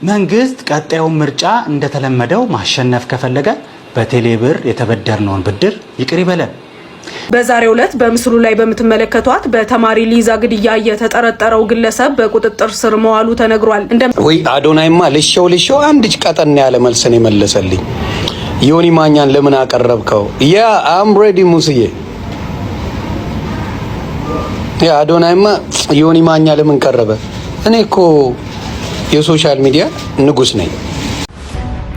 መንግስት ቀጣዩን ምርጫ እንደተለመደው ማሸነፍ ከፈለገ በቴሌብር የተበደርነውን ብድር ይቅር ይበለን። በዛሬው ዕለት በምስሉ ላይ በምትመለከቷት በተማሪ ሊዛ ግድያ የተጠረጠረው ግለሰብ በቁጥጥር ስር መዋሉ ተነግሯል። ወይ አዶናይማ ልሽው አንድ ቀጠን ያለ መልሰን የመለሰልኝ ዮኒ ማኛን ለምን አቀረብከው? ያ አም ሬዲ ሙስዬ ያ አዶናይማ ዮኒ ማኛ ለምን ቀረበ? እኔ እኮ የሶሻል ሚዲያ ንጉስ ነኝ።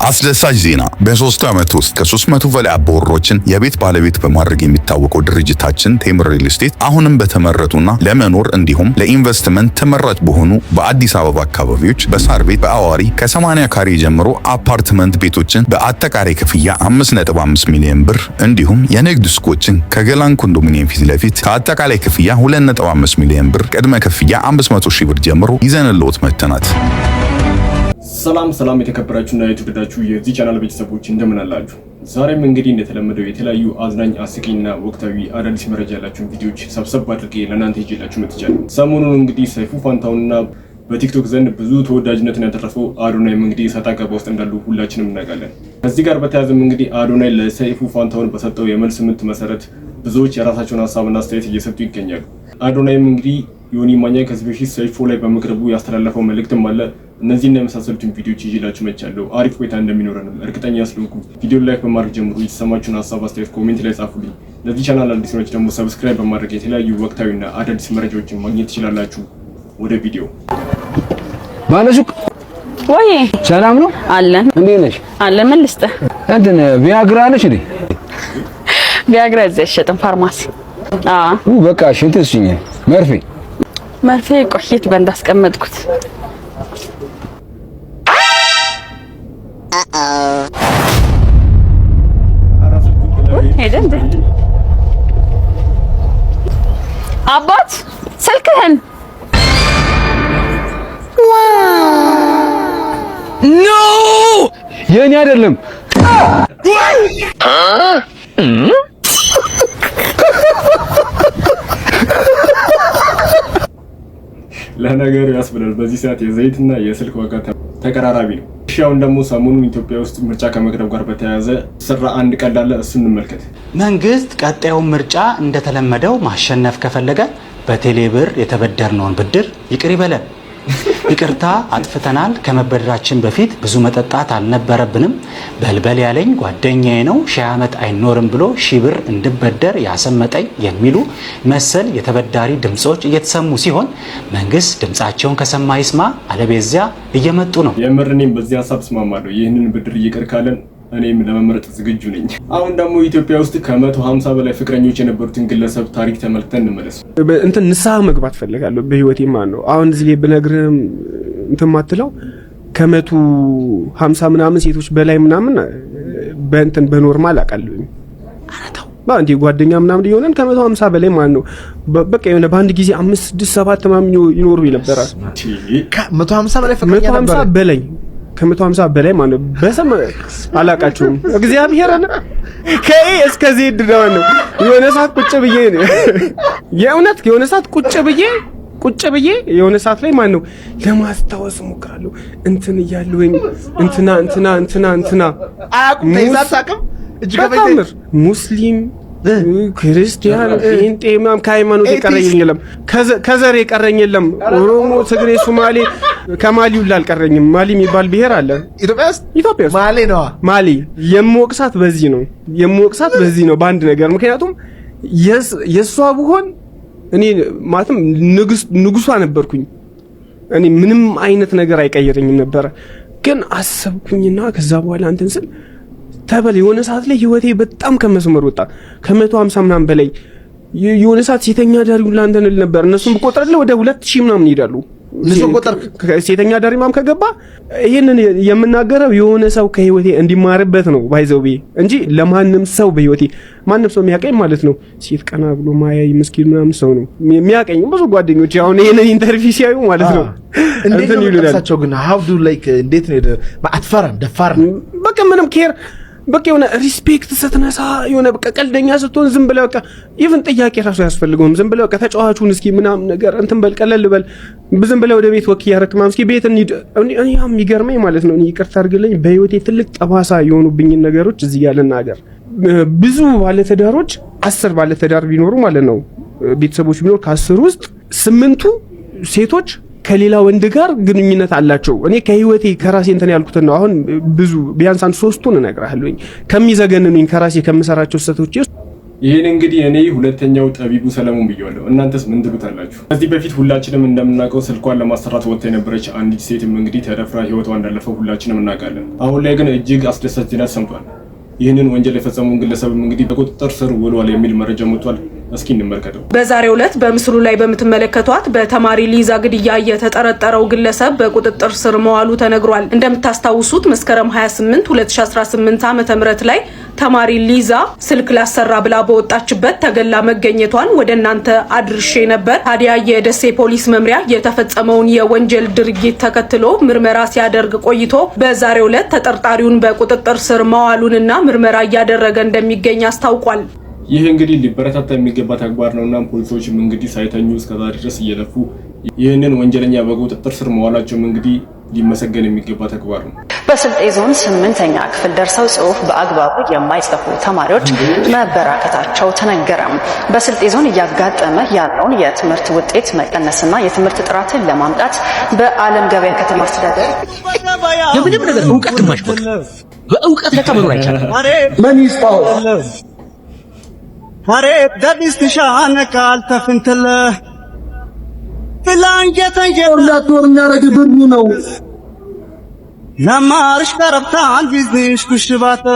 አስደሳች ዜና! በ3 ዓመት ውስጥ ከ300 በላይ አባወሮችን የቤት ባለቤት በማድረግ የሚታወቀው ድርጅታችን ቴምር ሪል ስቴት አሁንም በተመረጡና ለመኖር እንዲሁም ለኢንቨስትመንት ተመራጭ በሆኑ በአዲስ አበባ አካባቢዎች በሳር ቤት፣ በአዋሪ ከ80 ካሬ ጀምሮ አፓርትመንት ቤቶችን በአጠቃላይ ክፍያ 5.5 ሚሊዮን ብር እንዲሁም የንግድ ሱቆችን ከገላን ኮንዶሚኒየም ፊት ለፊት ከአጠቃላይ ክፍያ 2.5 ሚሊዮን ብር ቅድመ ክፍያ 500 ሺህ ብር ጀምሮ ይዘንልዎት መጥተናል። ሰላም የተከበራችሁና የተወደዳችሁ የዚህ ቻናል ቤተሰቦች እንደምን አላችሁ? ዛሬም እንግዲህ እንደተለመደው የተለያዩ አዝናኝ አስቂኝና ወቅታዊ አዳዲስ መረጃ ያላችሁን ቪዲዮዎች ሰብሰብ አድርጌ ለእናንተ ይዤላችሁ መጥቻለሁ። ሰሞኑን እንግዲህ ሰይፉ ፋንታሁንና በቲክቶክ ዘንድ ብዙ ተወዳጅነትን ያተረፈው አዶናይም እንግዲህ ሰጣ ገባ ውስጥ እንዳሉ ሁላችንም እናውቃለን። ከዚህ ጋር በተያያዘም እንግዲህ አዶናይ ለሰይፉ ፋንታሁን በሰጠው የመልስ ምት መሰረት ብዙዎች የራሳቸውን ሀሳብና አስተያየት እየሰጡ ይገኛሉ። አዶናይም እንግዲህ ዮኒ ማኛ ከዚህ በፊት ሰይፉ ላይ በመቅረቡ ያስተላለፈው መልእክትም አለ። እነዚህና የመሳሰሉትን ቪዲዮዎች ይዤላችሁ መጥቻለሁ። አሪፍ ቆይታ እንደሚኖረንም እርግጠኛ ስለሆንኩ ቪዲዮ ላይክ በማድረግ ጀምሩ። የተሰማችሁን ሀሳብ አስተያየት ኮሜንት ላይ ጻፉልኝ። ለዚህ ቻናል አዲስ ናችሁ ደግሞ ሰብስክራይብ በማድረግ የተለያዩ ወቅታዊና አዳዲስ መረጃዎችን ማግኘት ትችላላችሁ። ወደ ቪዲዮ ባለሱቅ ወይ ሰላም ነው አለን። እንዴት ነሽ? አለን። ምን ልስጥህ? እንትን ቪያግራ ነሽ እንዴ? ቪያግራ እዚህ አይሸጥም ፋርማሲ። በቃ ሽንት እሱኝ መርፌ ቆየት በእንዳ አስቀመጥኩት። ሄደ እንዴ? አባት ስልክህን ኖ የኔ አይደለም። ለነገሩ ያስብላል። በዚህ ሰዓት የዘይትና የስልክ ዋጋ ተቀራራቢ ነው። ሻውን ደግሞ ሰሞኑን ኢትዮጵያ ውስጥ ምርጫ ከመቅረብ ጋር በተያያዘ ስራ አንድ ቀላል እሱን እንመልከት። መንግስት ቀጣዩን ምርጫ እንደተለመደው ማሸነፍ ከፈለገ በቴሌብር የተበደርነውን ብድር ይቅር ይበለን። ይቅርታ አጥፍተናል። ከመበደራችን በፊት ብዙ መጠጣት አልነበረብንም። በልበል ያለኝ ጓደኛዬ ነው 1000 ዓመት አይኖርም ብሎ 1000 ብር እንድበደር ያሰመጠኝ የሚሉ መሰል የተበዳሪ ድምጾች እየተሰሙ ሲሆን መንግስት ድምጻቸውን ከሰማ ይስማ፣ አለበለዚያ እየመጡ ነው። የምር እኔም በዚህ ሀሳብ እስማማለሁ። ይህንን ብድር ይቅር ካለን እኔም ለመምረጥ ዝግጁ ነኝ። አሁን ደግሞ ኢትዮጵያ ውስጥ ከ150 በላይ ፍቅረኞች የነበሩትን ግለሰብ ታሪክ ተመልክተን እንመለስ። እንትን ንስሐ መግባት ፈልጋለሁ በህይወቴ ማለት ነው። አሁን እዚህ ላይ ብነግርህም እንትን ማትለው ከ150 ምናምን ሴቶች በላይ ምናምን በእንትን በኖርማል አውቃለሁኝ። አራታው ባንዲ ጓደኛ ምናምን ይሆነን ከ150 በላይ ማለት ነው። በቃ የሆነ በአንድ ጊዜ 5 6 7 ምናምን ይኖሩ ይነበራል። ከ150 በላይ ፍቅረኛ ነበር። 150 በላይ ከ150 በላይ ማለት በሰም አላቃቸውም። እግዚአብሔር አለ ከኤ እስከ ዜድ ነው። የሆነ ሰዓት ቁጭ ብዬ የእውነት የሆነ ሰዓት ቁጭ ብዬ የሆነ ሰዓት ላይ ማለት ነው ለማስታወስ ሞክራለሁ። እንትን እያለሁኝ እንትና አያውቁም ተይዛታቅም እጅግ ሙስሊም ክርስቲያን ጴንጤ ምናምን ከሃይማኖት የቀረኝ የለም፣ ከዘር የቀረኝ የለም። ኦሮሞ፣ ትግሬ፣ ሶማሌ ከማሊው አልቀረኝም። ማሊ የሚባል ብሔር አለ ኢትዮጵያ ውስጥ ማሊ ነው። ማሊ የምወቅሳት በዚህ ነው በአንድ ነገር። ምክንያቱም የሷ ብሆን እኔ ማለትም ንጉሷ ነበርኩኝ። እኔ ምንም አይነት ነገር አይቀየረኝም ነበር። ግን አሰብኩኝና ከዛ በኋላ እንትን ስል ተበል የሆነ ሰዓት ላይ ህይወቴ በጣም ከመስመር ወጣ። ከ150 ምናምን በላይ የሆነ ሰዓት ሴተኛ ዳሪው ላንተን ነበር። እነሱም በቆጥረለ ወደ 2000 ምናምን ይሄዳሉ። እነሱም ቆጥር ሴተኛ ዳሪ ምናምን ከገባ ይሄንን የምናገረው የሆነ ሰው ከህይወቴ እንዲማርበት ነው ባይዘውቢ እንጂ ለማንም ሰው በህይወቴ ማንም ሰው የሚያቀኝ ማለት ነው ሴት ቀና ብሎ ማያይ ምስኪን ምናምን ሰው ነው የሚያቀኝ። ብዙ ጓደኞች አሁን ይሄንን ኢንተርቪው ሲያዩ ማለት ነው እንዴት ነው ተሳቸው ግን how do like እንዴት ነው አትፈራም? ደፋር በቃ ምንም ኬር በቃ የሆነ ሪስፔክት ስትነሳ የሆነ በቃ ቀልደኛ ስትሆን ዝም ብለህ በቃ ኢቭን ጥያቄ ራሱ ያስፈልገውም ዝም ብለህ በቃ ተጫዋቹን እስኪ ምናምን ነገር እንትን በል ቀለል በል ዝም ብለህ ወደ ቤት ወክ ያረክማም እስኪ ቤት እንሂድ። እኔ የሚገርመኝ ማለት ነው ይቅርታ አድርግልኝ በህይወቴ ትልቅ ጠባሳ የሆኑብኝ ነገሮች እዚህ ያለና ሀገር ብዙ ባለትዳሮች 10 ባለትዳር ቢኖሩ ማለት ነው ቤተሰቦች ቢኖር ከ10 ውስጥ 8ቱ ሴቶች ከሌላ ወንድ ጋር ግንኙነት አላቸው። እኔ ከህይወቴ ከራሴ እንትን ያልኩት ነው አሁን ብዙ ቢያንስ 3ቱን እነግራለሁኝ ከሚዘገንኑኝ ከራሴ ከምሰራቸው ሰቶች። ይሄን እንግዲህ እኔ ሁለተኛው ጠቢቡ ሰለሞን ብየዋለሁ። እናንተስ ምን ትሉታላችሁ? ከዚህ በፊት ሁላችንም እንደምናውቀው ስልኳን ለማሰራት ወጥታ የነበረች አንዲት ሴትም እንግዲህ ተደፍራ ህይወቷ እንዳለፈው ሁላችንም እናውቃለን። አሁን ላይ ግን እጅግ አስደሳች ዜና ሰምቷል። ይህንን ወንጀል የፈጸመውን ግለሰብም እንግዲህ በቁጥጥር ስር ውሏል የሚል መረጃ መጥቷል። እስኪ እንመልከተው። በዛሬው ዕለት በምስሉ ላይ በምትመለከቷት በተማሪ ሊዛ ግድያ የተጠረጠረው ግለሰብ በቁጥጥር ስር መዋሉ ተነግሯል። እንደምታስታውሱት መስከረም 28 2018 ዓ.ም ላይ ተማሪ ሊዛ ስልክ ላሰራ ብላ በወጣችበት ተገላ መገኘቷን ወደ እናንተ አድርሼ ነበር። ታዲያ የደሴ ፖሊስ መምሪያ የተፈጸመውን የወንጀል ድርጊት ተከትሎ ምርመራ ሲያደርግ ቆይቶ በዛሬው ዕለት ተጠርጣሪውን በቁጥጥር ስር መዋሉንና ምርመራ እያደረገ እንደሚገኝ አስታውቋል። ይህ እንግዲህ ሊበረታታ የሚገባ ተግባር ነውና ፖሊሶችም እንግዲህ ሳይተኙ እስከዛሬ ድረስ እየለፉ ይህንን ወንጀለኛ በቁጥጥር ስር መዋላቸውም እንግዲህ ሊመሰገን የሚገባ ተግባር ነው። በስልጤ ዞን 8ኛ ክፍል ደርሰው ጽሑፍ በአግባቡ የማይጽፉ ተማሪዎች መበራከታቸው ተነገረም። በስልጤ ዞን እያጋጠመ ያለውን የትምህርት ውጤት መቀነስና የትምህርት ጥራትን ለማምጣት በአለም ገበያ ከተማ አስተዳደር የምንም ነገር እውቀት ማሽቆጥ በእውቀት ለተመሩ አይቻልም። ማን ይስጣው አሬ ዳዲስ ተሻነ ቃል ተፍንተለ ፍላንጀተ ወርላቱ ወርኛረግብን ነው ለማርሽ ቀረብታን ቢዝነስ ኩሽባተ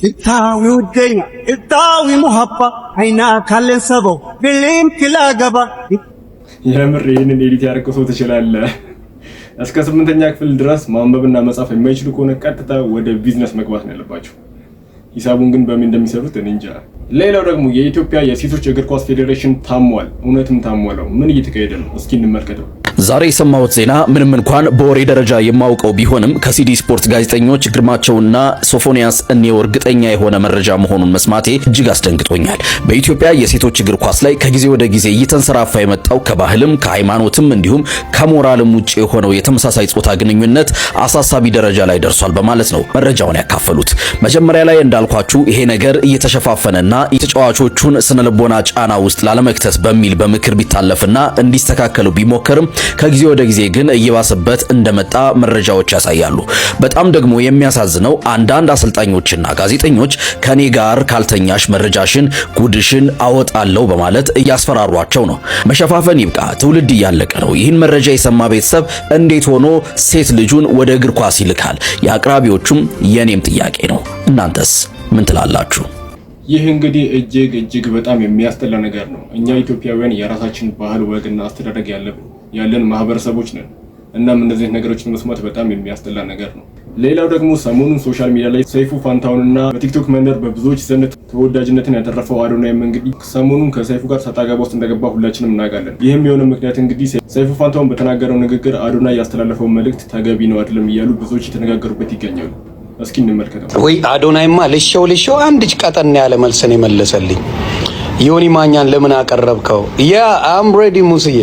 ኢታዊ ወደኛ ኢታዊ ሙሐባ አይና ካለን ሰበው ፊልም ክላገባ የምር ይሄንን ኤዲት ያደረገው ሰው ትችላለህ። እስከ 8ኛ ክፍል ድረስ ማንበብና መጻፍ የማይችሉ ከሆነ ቀጥታ ወደ ቢዝነስ መግባት ነው ያለባቸው። ሂሳቡን ግን በምን እንደሚሰሩት እኔ እንጃ። ሌላው ደግሞ የኢትዮጵያ የሴቶች እግር ኳስ ፌዴሬሽን ታሟል። እውነትም ታሟለው። ምን እየተካሄደ ነው? እስኪ እንመልከተው። ዛሬ የሰማሁት ዜና ምንም እንኳን በወሬ ደረጃ የማውቀው ቢሆንም ከሲዲ ስፖርት ጋዜጠኞች ግርማቸውና ሶፎኒያስ እኔው እርግጠኛ የሆነ መረጃ መሆኑን መስማቴ እጅግ አስደንግጦኛል። በኢትዮጵያ የሴቶች እግር ኳስ ላይ ከጊዜ ወደ ጊዜ እየተንሰራፋ የመጣው ከባህልም ከሃይማኖትም እንዲሁም ከሞራልም ውጪ የሆነው የተመሳሳይ ጾታ ግንኙነት አሳሳቢ ደረጃ ላይ ደርሷል በማለት ነው መረጃውን ያካፈሉት። መጀመሪያ ላይ እንዳልኳችሁ ይሄ ነገር እየተሸፋፈነና የተጫዋቾቹን ስነልቦና ጫና ውስጥ ላለመክተት በሚል በምክር ቢታለፍና እንዲስተካከሉ ቢሞከርም ከጊዜ ወደ ጊዜ ግን እየባሰበት እንደመጣ መረጃዎች ያሳያሉ። በጣም ደግሞ የሚያሳዝነው አንዳንድ አሰልጣኞችና ጋዜጠኞች ከኔ ጋር ካልተኛሽ መረጃሽን ጉድሽን አወጣለሁ በማለት እያስፈራሯቸው ነው። መሸፋፈን ይብቃ፣ ትውልድ እያለቀ ነው። ይህን መረጃ የሰማ ቤተሰብ እንዴት ሆኖ ሴት ልጁን ወደ እግር ኳስ ይልካል? የአቅራቢዎቹም የኔም ጥያቄ ነው። እናንተስ ምን ትላላችሁ? ይህ እንግዲህ እጅግ በጣም የሚያስጠላ ነገር ነው። እኛ ኢትዮጵያውያን የራሳችን ባህል ወግና አስተዳደግ ያለን ማህበረሰቦች ነን። እናም እንደዚህ ነገሮችን መስማት በጣም የሚያስጠላ ነገር ነው። ሌላው ደግሞ ሰሞኑን ሶሻል ሚዲያ ላይ ሰይፉ ፋንታውንና በቲክቶክ መንደር በብዙዎች ዘንድ ተወዳጅነትን ያተረፈው አዶናይም እንግዲህ ሰሞኑን ከሰይፉ ጋር ሰጣ ገባ ውስጥ እንደገባ ሁላችንም እናውቃለን። ይህም የሆነ ምክንያት እንግዲህ ሰይፉ ፋንታውን በተናገረው ንግግር አዶናይ ያስተላለፈው መልእክት ተገቢ ነው አይደለም እያሉ ብዙዎች የተነጋገሩበት ይገኛሉ። እስኪ እንመልከተው። ወይ አዶናይማ ልሾው አንድች ቀጠን ያለ መልስ ነው የመለሰልኝ። ዮኒ ማኛን ለምን አቀረብከው? ያ አም ሬዲ ሙስዬ።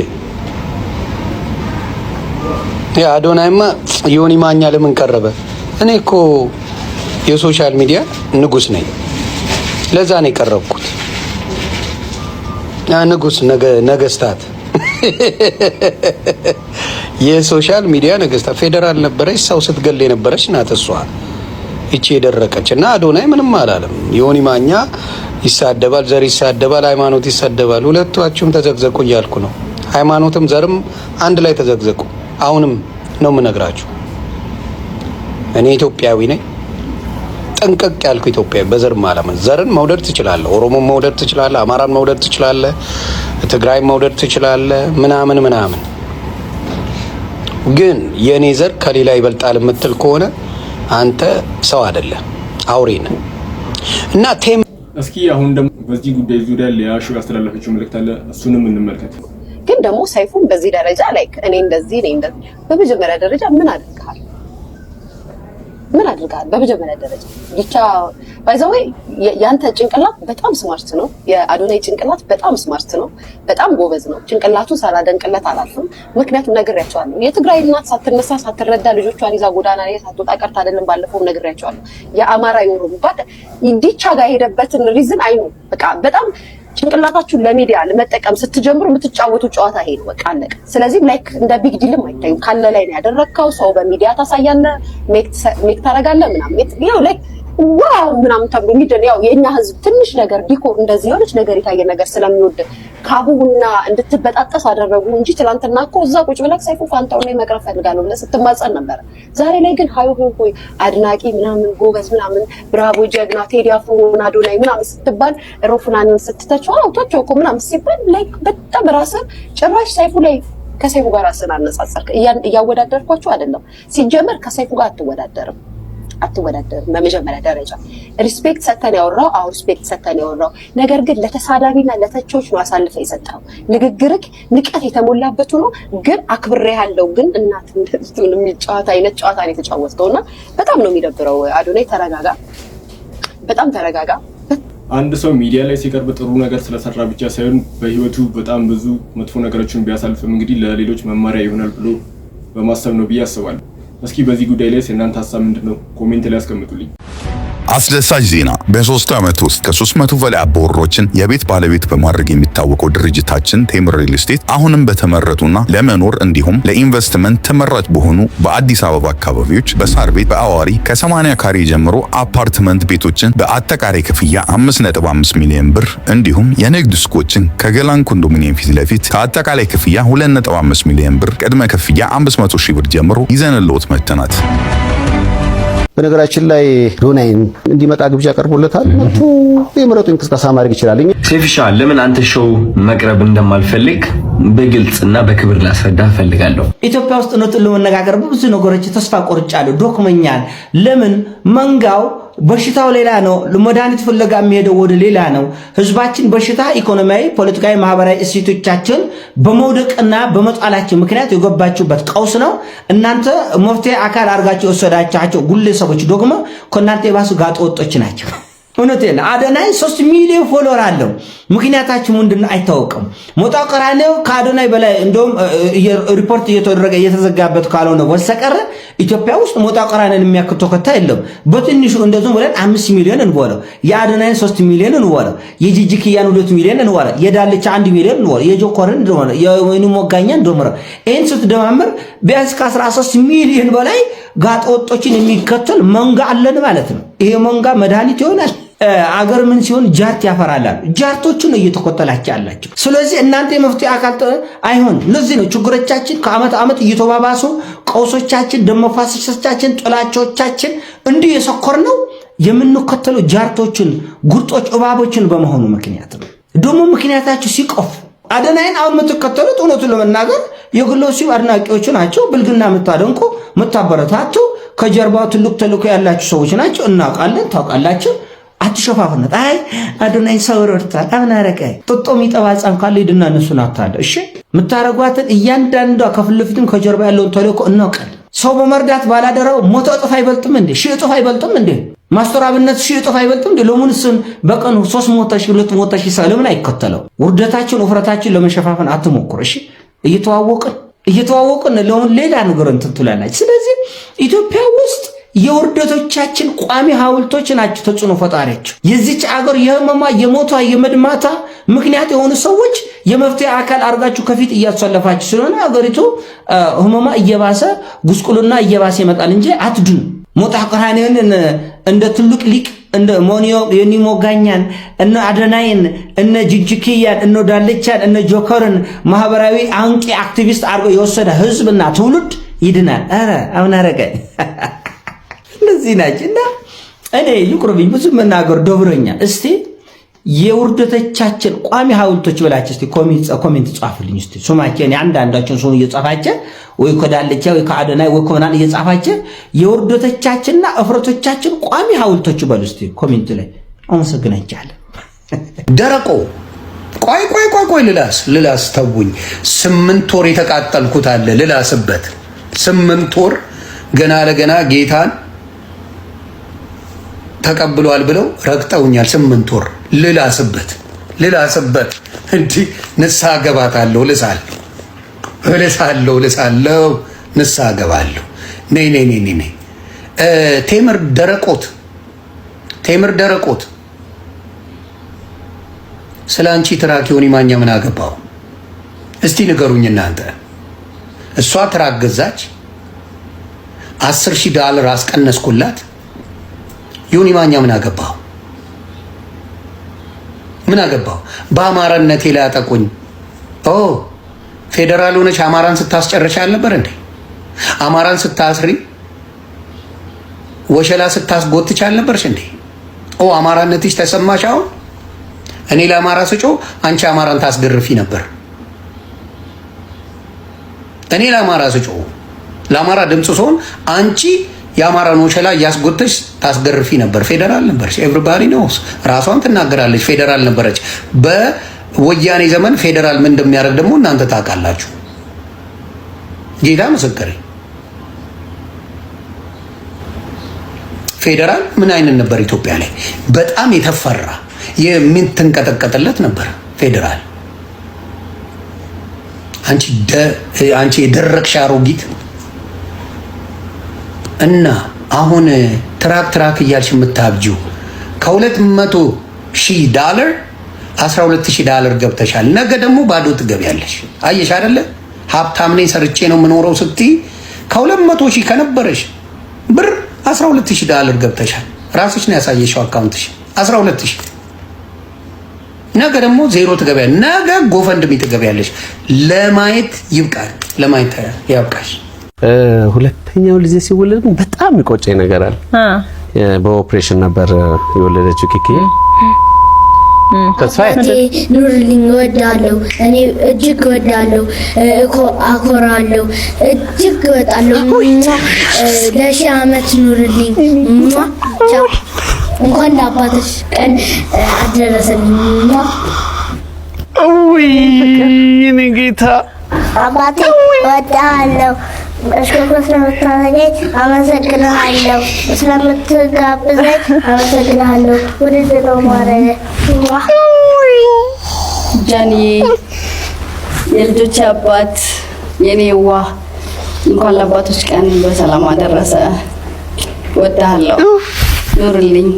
ያ አዶናይማ ዮኒ ማኛ ለምን ቀረበ? እኔ እኮ የሶሻል ሚዲያ ንጉስ ነኝ፣ ለዛ ነው የቀረብኩት። ያ ንጉስ ነገስታት የሶሻል ሚዲያ ነገስታት ፌደራል ነበረች፣ ሰው ስትገል የነበረች ናት እሷ እቺ የደረቀች እና አዶናይ ምንም አላለም። ዮኒ ማኛ ይሳደባል፣ ዘር ይሳደባል፣ ሃይማኖት ይሳደባል። ሁለታችሁም ተዘግዘቁ እያልኩ ነው። ሃይማኖትም ዘርም አንድ ላይ ተዘግዘቁ። አሁንም ነው የምነግራችሁ። እኔ ኢትዮጵያዊ ነኝ፣ ጠንቀቅ ያልኩ ኢትዮጵያዊ። በዘር ማለመን ዘርን መውደድ ትችላለህ፣ ኦሮሞን መውደድ ትችላለህ፣ አማራን መውደድ ትችላለህ፣ ትግራይን መውደድ ትችላለህ፣ ምናምን ግን የኔ ዘር ከሌላ ይበልጣል የምትል ከሆነ አንተ ሰው አይደለም፣ አውሬ ነህ። እና እስኪ አሁን ደግሞ በዚህ ጉዳይ ዙሪያ ሊያሹ ያስተላለፈችው መልእክት አለ፣ እሱንም እንመልከት። ግን ደግሞ ሰይፉን በዚህ ደረጃ ላይ እኔ እንደዚህ በመጀመሪያ ደረጃ ምን አድርገሃል? ምን አድርጋል? በመጀመሪያ ደረጃ ብቻ ባይዘው ያንተ ጭንቅላት በጣም ስማርት ነው። የአዶናይ ጭንቅላት በጣም ስማርት ነው። በጣም ጎበዝ ነው። ጭንቅላቱ ሳላደንቅለት አላልፍም። ምክንያቱም ነግሬያቸዋለሁ። የትግራይ እናት ሳትነሳ ሳትረዳ ልጆቿን ይዛ ጎዳና ላይ ሳትወጣ ቀርታ አይደለም። ባለፈው ነግሬያቸዋለሁ። የአማራ የኦሮሞ ባድ ዲቻ ጋር ሄደበትን ሪዝን አይኑ በቃ በጣም ጭንቅላታችሁን ለሚዲያ ለመጠቀም ስትጀምሩ የምትጫወቱ ጨዋታ ይሄ ነው። በቃ አለቀ። ስለዚህ ላይክ እንደ ቢግ ዲልም አይታዩም። ካለ ላይ ነው ያደረከው። ሰው በሚዲያ ታሳያለህ፣ ሜክ ታረጋለህ ምናምን ያው ላይክ ዋው ምናምን ተብሎ እንግዲህ ያው የኛ ህዝብ ትንሽ ነገር ዲኮር እንደዚህ የሆነች ነገር የታየ ነገር ስለሚወድ ካቡና እንድትበጣጠስ አደረጉ እንጂ ትላንትና እኮ እዛ ቁጭ ብለህ ሰይፉ ፋንታውን ላይ መቅረፍ ፈልጋለሁ ብለህ ስትማጸን ነበር። ዛሬ ላይ ግን ሃዩ ሆይ አድናቂ ምናምን ጎበዝ ምናምን ብራቮ ጀግና ቴዲ አፍሮና አዶናይ ምናምን ስትባል ሮፍናንን ስትተቸው አውቶቹ እኮ ምናምን ሲባል ላይክ በጣም ራስህ ጭራሽ ሰይፉ ላይ ከሰይፉ ጋር ራስህን አነጻጸርክ። እያወዳደርኳችሁ አይደለም። ሲጀመር ከሰይፉ ጋር አትወዳደርም። በመጀመሪያ ደረጃ ሪስፔክት ሰተን ያወራው ሪስፔክት ሰተን ያወራው ነገር ግን ለተሳዳቢና ለተቾች ነው አሳልፈ የሰጠው። ንግግርክ ንቀት የተሞላበት ነው። ግን አክብሬ ያለው ግን እናት እንደዚህ የሚጫወት አይነት ጨዋታ ነው የተጫወተውና በጣም ነው የሚደብረው። አዶናይ ተረጋጋ፣ በጣም ተረጋጋ። አንድ ሰው ሚዲያ ላይ ሲቀርብ ጥሩ ነገር ስለሰራ ብቻ ሳይሆን በህይወቱ በጣም ብዙ መጥፎ ነገሮችን ቢያሳልፍም እንግዲህ ለሌሎች መማሪያ ይሆናል ብሎ በማሰብ ነው ብዬ አስባለሁ። እስኪ በዚህ ጉዳይ ላይ እናንተ ሐሳብ ምንድነው? ኮሜንት ላይ አስቀምጡልኝ። አስደሳች ዜና! በ3 ዓመት ውስጥ ከ300 በላይ አባወሮችን የቤት ባለቤት በማድረግ የሚታወቀው ድርጅታችን ቴምር ሪል ስቴት አሁንም በተመረጡና ለመኖር እንዲሁም ለኢንቨስትመንት ተመራጭ በሆኑ በአዲስ አበባ አካባቢዎች በሳር ቤት፣ በአዋሪ ከ80 ካሬ ጀምሮ አፓርትመንት ቤቶችን በአጠቃላይ ክፍያ 5.5 ሚሊዮን ብር እንዲሁም የንግድ ሱቆችን ከገላን ኮንዶሚኒየም ፊት ለፊት ከአጠቃላይ ክፍያ 2.5 ሚሊዮን ብር ቅድመ ክፍያ 500 ሺህ ብር ጀምሮ ይዘንልዎት መጥተናል። በነገራችን ላይ ዶናይን እንዲመጣ ግብዣ ቀርቦለታል። መጥቶ የምረጡ እንቅስቃሴ ማድረግ ይችላል። ሴፍሻ ለምን አንተ ሾው መቅረብ እንደማልፈልግ በግልጽና በክብር ላስረዳ ፈልጋለሁ። ኢትዮጵያ ውስጥ ነው ጥሎ መነጋገር ብዙ ነገሮች ተስፋ ቆርጫለሁ። ዶክመኛል። ለምን መንጋው በሽታው ሌላ ነው፣ ለመድኃኒት ፍለጋ የሚሄደው ወደ ሌላ ነው። ህዝባችን በሽታ ኢኮኖሚያዊ፣ ፖለቲካዊ፣ ማህበራዊ እሴቶቻችን በመውደቅና በመጣላችን ምክንያት የገባችሁበት ቀውስ ነው። እናንተ መፍትሄ አካል አድርጋችሁ የወሰዳቻቸው ግለሰቦች ደግሞ ከእናንተ የባሱ ጋጠ ወጦች ናቸው። እውነቴን አዶናይ 3 ሚሊዮን ፎሎወር አለው። ምክንያታችሁ ምንድነው አይታወቅም። ሞጣ ቀራኔው ከአዶናይ በላይ እንደውም ሪፖርት እየተደረገ እየተዘጋበት ካልሆነ ወሰቀረ ኢትዮጵያ ውስጥ ሞጣ ቀራኔን የሚያክል ተከታይ የለም። በትንሹ እንደዚህ ብለን 5 ሚሊዮን እንወለው፣ የአዶናይን 3 ሚሊዮን እንወለው፣ የጂጂኪያን 2 ሚሊዮን እንወለው፣ የዳልቻ 1 ሚሊዮን እንወለው፣ የጆከርን እንወለው፣ የወይኑ ሞጋኛን እንደምረ ይሄን ስትደማምር ቢያንስ ከ13 ሚሊዮን በላይ ጋጠ ወጦችን የሚከተል መንጋ አለን ማለት ነው። ይሄ መንጋ መድኃኒት ይሆናል። አገር ምን ሲሆን ጃርት ያፈራላል። ጃርቶቹን እየተቆጠላችሁ ያላችሁ። ስለዚህ እናንተ የመፍትሄ አካል አይሆን። ለዚህ ነው ችግሮቻችን ከአመት አመት እየተባባሱ ቀውሶቻችን፣ ደም መፋሰሶቻችን፣ ጥላቾቻችን እንዲህ የሰኮር ነው የምንከተለው ጃርቶችን፣ ጉርጦች፣ እባቦችን በመሆኑ ምክንያት ነው። ደግሞ ምክንያታችሁ ሲቆፍ አዶናይን አሁን የምትከተሉት እውነቱን ለመናገር የግለሰብ አድናቂዎች ናቸው። ብልግና የምታደንቁ የምታበረታቱ ከጀርባው ትልቅ ተልእኮ ያላችሁ ሰዎች ናቸው። እናውቃለን፣ ታውቃላችሁ። አትሸፋፍነት። አይ አዶናይ ሰው ረድቷል አምናረቀ ጥጦ የሚጠባ ሕፃን ካለ ሂድና እነሱን አታለ። እሺ የምታረጓትን እያንዳንዷ ከፊት ለፊትም ከጀርባ ያለውን ተልእኮ እናውቃለን። ሰው በመርዳት ባላደራው ሞቶ እጥፍ አይበልጥም እንዴ? ሺህ እጥፍ አይበልጥም እንዴ? ማስተር አብነት ሺህ እጥፍ አይበልጥም እንዴ? ለሙንስን በቀኑ 300 ሺህ 200 ሺህ ሰው ለምን አይከተለው? ውርደታችን ውፍረታችን ለመሸፋፈን አትሞክሩ። እሺ እየተዋወቅን ለምን ሌላ ነገር እንትን ትላላችሁ? ስለዚህ ኢትዮጵያ ውስጥ የውርደቶቻችን ቋሚ ሐውልቶች ናቸው ተጽዕኖ ፈጣሪያቸው። የዚች አገር የህመማ የሞቷ የመድማታ ምክንያት የሆኑ ሰዎች የመፍትሄ አካል አድርጋችሁ ከፊት እያሰለፋችሁ ስለሆነ አገሪቱ ህመማ እየባሰ ጉስቁልና እየባሰ ይመጣል እንጂ አትድኑ። ሞጣ ቀራኔን እንደ ትልቅ ሊቅ እንደ ሞኒዮ የኒሞጋኛን እነ አዶናይን እነ ጂጂኪያን እነ ዳልቻን እነ ጆከርን ማህበራዊ አንቂ አክቲቪስት አድርጎ የወሰደ ህዝብና ትውልድ ይድናል። አረ አሁን አረገ እንደዚህ ናችሁ እና እኔ ይቁርብኝ ብዙ መናገር ደብሮኛል። እስቲ የውርደቶቻችን ቋሚ ሐውልቶች ብላችሁ እስቲ ኮሜንት ጻፉልኝ። እስቲ ሱማችን አንዳንዳችን ሱም እየጻፋችሁ ወይ ከዳልቻ ወይ ከአዶናይ ወይ ከማን እየጻፋችሁ የውርደቶቻችንና እፍረቶቻችን ቋሚ ሐውልቶች በሉ እስቲ ኮሜንት ላይ። አመሰግናችኋለሁ። ደረቆ ቆይ ልላስ ተውኝ። 8 ወር የተቃጠልኩት አለ ልላስበት 8 ወር ገና ለገና ጌታን ተቀብሏል ብለው ረግጠውኛል። 8 ወር ልላስበት እንዲ ንስሐ ገባታለሁ ልሳለሁ ንስሐ ገባለሁ። ነይ ቴምር ደረቆት ስለ አንቺ ትራኪውን ማኛ ምን አገባው? እስቲ ንገሩኝ እናንተ። እሷ ትራክ ገዛች፣ $10,000 አስቀነስኩላት። ዮኒ ማኛ ምን አገባው? በአማራነቴ ላይ አጠቁኝ። ፌዴራል ሆነች አማራን ስታስጨርሽ አልነበር እንዴ? አማራን ስታስሪ ወሸላ ስታስጎትች አልነበርሽ እንዴ? አማራነትሽ ተሰማሽ? አሁን እኔ ለአማራ ስጮ አንቺ አማራን ታስገርፊ ነበር። እኔ ለአማራ ስጮ ለአማራ ድምፅ ሲሆን አንቺ የአማራን ወሸላ እያስጎተች ታስገርፊ ነበር። ፌዴራል ነበርሽ። ኤቭሪባዲ ኖውስ። ራሷን ትናገራለች። ፌዴራል ነበረች። በወያኔ ዘመን ፌዴራል ምን እንደሚያደርግ ደግሞ እናንተ ታውቃላችሁ። ጌታ ምስክሬ። ፌዴራል ምን አይነት ነበር? ኢትዮጵያ ላይ በጣም የተፈራ የምትንቀጠቀጥለት ነበር ፌዴራል። አንቺ የደረቅሽ አሮጊት እና አሁን ትራክ እያልሽ የምታብጂው $200,000 $12,000 ገብተሻል። ነገ ደግሞ ባዶ ትገቢያለሽ። አየሽ አይደለ? ሀብታም ነኝ ሰርቼ ነው የምኖረው ስትይ ከ200,000 ከነበረሽ ብር $12,000 ገብተሻል። ራስሽ ነው ያሳየሽው አካውንትሽ 12,000። ነገ ደግሞ ዜሮ ትገቢያለሽ። ነገ ጎፈንድሚ ትገቢያለሽ። ለማየት ይብቃል። ለማየት ያብቃሽ። ሁለተኛው ልጅ ሲወለድ በጣም የሚቆጨኝ ነገር አለ። በኦፕሬሽን ነበር የወለደችው ኪኪ። ተስፋዬ ኑርልኝ እወዳለሁ። እኔ እጅግ እወዳለሁ፣ አኮራለሁ፣ እጅግ እወጣለሁ። ለ1000 ዓመት ኑርልኝ። ቻው። እንኳን ለአባትሽ ቀን አደረሰልኝ። የኔ ጌታ አባቴ እወዳለሁ። ስለምታዘኝ አመሰግናለሁ። ስለምትጋብዘኝ አመሰግናለሁ። ወደ ዘለው ማረኝ ጃኒ የልጆች አባት የኔዋ እንኳን ለአባቶች ቀን በሰላም አደረሰ። ወዳለሁ። ኑርልኝ።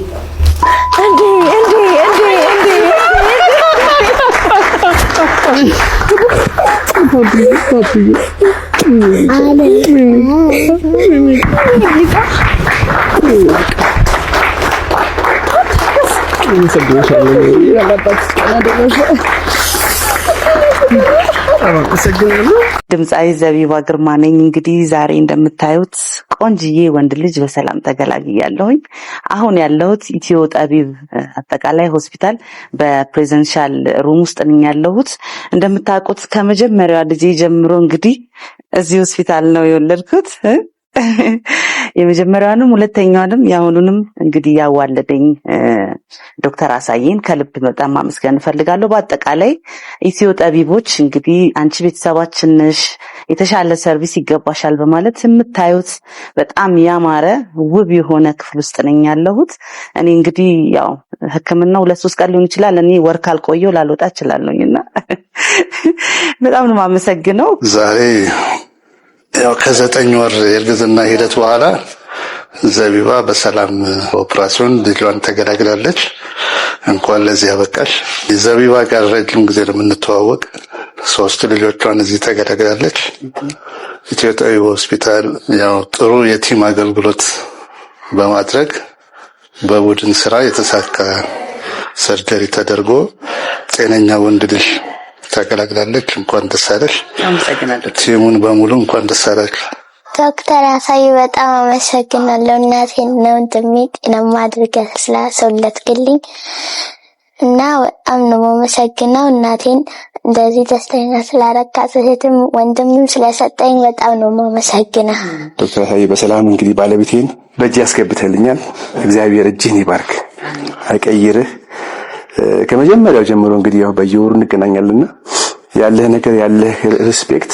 ድምፃዊ ዘቢባ ግርማ ነኝ። እንግዲህ ዛሬ እንደምታዩት ቆንጅዬ ወንድ ልጅ በሰላም ተገላግያለሁኝ። አሁን ያለሁት ኢትዮ ጠቢብ አጠቃላይ ሆስፒታል በፕሬዘንሻል ሩም ውስጥ ነኝ ያለሁት። እንደምታውቁት ከመጀመሪያዋ ልጄ ጀምሮ እንግዲህ እዚህ ሆስፒታል ነው የወለድኩት። የመጀመሪያውንም ሁለተኛውንም ያሁኑንም እንግዲህ ያዋለደኝ ዶክተር አሳየን ከልብ በጣም ማመስገን ፈልጋለሁ። በአጠቃላይ ኢትዮ ጠቢቦች እንግዲህ አንቺ ቤተሰባችን ነሽ፣ የተሻለ ሰርቪስ ይገባሻል በማለት የምታዩት በጣም ያማረ ውብ የሆነ ክፍል ውስጥ ነኝ ያለሁት። እኔ እንግዲህ ያው ሕክምናው 2-3 ቀን ሊሆን ይችላል። እኔ ወር ካልቆየው ላልወጣ እችላለሁና በጣም ነው የማመሰግነው። ዛሬ ያው ከ9 ወር የእርግዝና ሂደት በኋላ ዘቢባ በሰላም ኦፕራሲዮን ልጇን ተገላግላለች። እንኳን ለዚህ ያበቃሽ። ዘቢባ ጋር ረጅም ጊዜ ነው የምንተዋወቅ። 3 ልጆቿን እዚህ ተገላግላለች። ኢትዮ ጠቢብ ሆስፒታል ያው ጥሩ የቲም አገልግሎት በማድረግ በቡድን ስራ የተሳካ ሰርጀሪ ተደርጎ ጤነኛ ወንድ ልጅ ተገላግላለች። እንኳን ደስ አለሽ። አመሰግናለሁ። ቲሙን በሙሉ እንኳን ደስ አላችሁ። ዶክተር አሳይ በጣም አመሰግናለሁ። እናቴን ነው እንደሚጤናማ አድርገህ ስላስወለድክልኝ እና በጣም ነው የማመሰግነው። እናቴን እንደዚህ ደስተኛ ስላረካት እህትም ወንድምም ስለሰጠኝ በጣም ነው የማመሰግነው። ዶክተር አሳይ በሰላም እንግዲህ ባለቤቴን በእጅ ያስገብተልኛል። እግዚአብሔር እጅህን ይባርክ አይቀይርህ። ከመጀመሪያው ጀምሮ እንግዲህ ያው በየወሩ እንገናኛለንና ያለህ ነገር ያለህ ሪስፔክት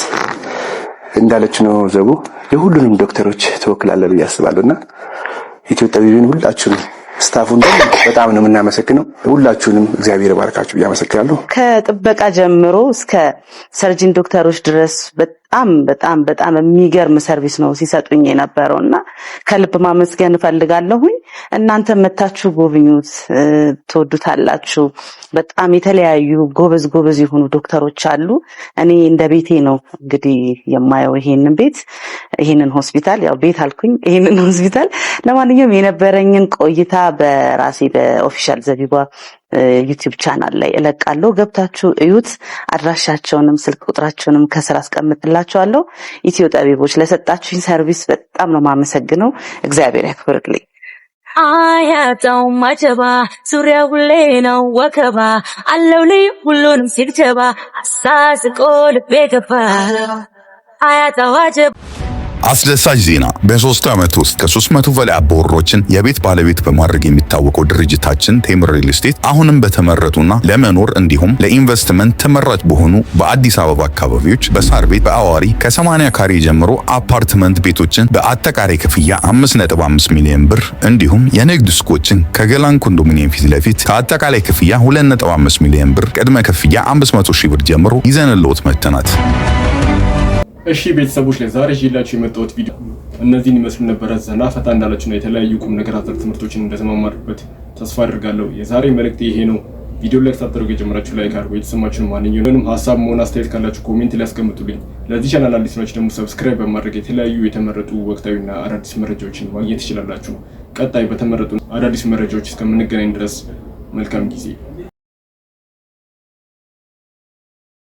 እንዳለች ነው ዘቡ የሁሉንም ዶክተሮች ተወክላለህ ብዬ አስባለሁና ኢትዮ ጠቢብን ሁላችሁም ስታፉን ደግሞ በጣም ነው የምናመሰግነው። ሁላችሁንም እግዚአብሔር ባርካችሁ እያመሰግናለሁ። ከጥበቃ ጀምሮ እስከ ሰርጂን ዶክተሮች ድረስ በጣም የሚገርም ሰርቪስ ነው ሲሰጡኝ የነበረውና ከልብ ማመስገን እፈልጋለሁኝ። እናንተ መታችሁ ጎብኙት፣ ትወዱታላችሁ። በጣም የተለያዩ ጎበዝ የሆኑ ዶክተሮች አሉ። እኔ እንደ ቤቴ ነው እንግዲህ የማየው ይሄንን ሆስፒታል፣ ያው ቤት አልኩኝ ይሄንን ሆስፒታል። ለማንኛውም የነበረኝን ቆይታ በራሴ በኦፊሻል ዘቢባ ዩቲዩብ ቻናል ላይ እለቃለሁ። ገብታችሁ እዩት። አድራሻቸውንም ስልክ ቁጥራቸውንም ከስር አስቀምጥላችኋለሁ። ኢትዮ ጠቢቦች ለሰጣችሁኝ ሰርቪስ በጣም ነው ማመሰግነው። እግዚአብሔር ያክብርልኝ። አያጣው ማጀባ ዙሪያው ሁሌ ነው ወከባ አለው ልዩ ሁሉንም ሲግጀባ አሳስቆ ልቤ ገባ አያጣው አጀባ። አስደሳች ዜና! በ3 ዓመት ውስጥ ከ300 በላይ አባወሮችን የቤት ባለቤት በማድረግ የሚታወቀው ድርጅታችን ቴምር ሪል ስቴት አሁንም በተመረጡና ለመኖር እንዲሁም ለኢንቨስትመንት ተመራጭ በሆኑ በአዲስ አበባ አካባቢዎች በሳር ቤት፣ በአዋሪ ከ80 ካሬ ጀምሮ አፓርትመንት ቤቶችን በአጠቃላይ ክፍያ 5.5 ሚሊዮን ብር እንዲሁም የንግድ ሱቆችን ከገላን ኮንዶሚኒየም ፊት ለፊት ከአጠቃላይ ክፍያ 2.5 ሚሊዮን ብር ቅድመ ክፍያ 500 ሺህ ብር ጀምሮ ይዘንልዎት መጥተናል። እሺ ቤተሰቦች ለዛሬ ይዤላችሁ የመጣሁት ቪዲዮ እነዚህን ይመስሉ ነበር። ዘና ፈታ እንዳላችሁና የተለያዩ ቁም ነገር አዘል ትምህርቶችን እንደተማማሩበት ተስፋ አድርጋለሁ። የዛሬ መልእክት ይሄ ነው። ቪዲዮ ላይ ተሳትፉ፣ የጀመራችሁ ላይክ አድርጉ። የተሰማችሁን ማንኛውንም ሀሳብ መሆን አስተያየት ካላችሁ ኮሜንት ላይ አስቀምጡልኝ። ለዚህ ቻናል አዲስ ናችሁ ደግሞ ሰብስክራይብ በማድረግ የተለያዩ የተመረጡ ወቅታዊና አዳዲስ መረጃዎችን ማግኘት ትችላላችሁ። ቀጣይ በተመረጡ አዳዲስ መረጃዎች እስከምንገናኝ ድረስ መልካም ጊዜ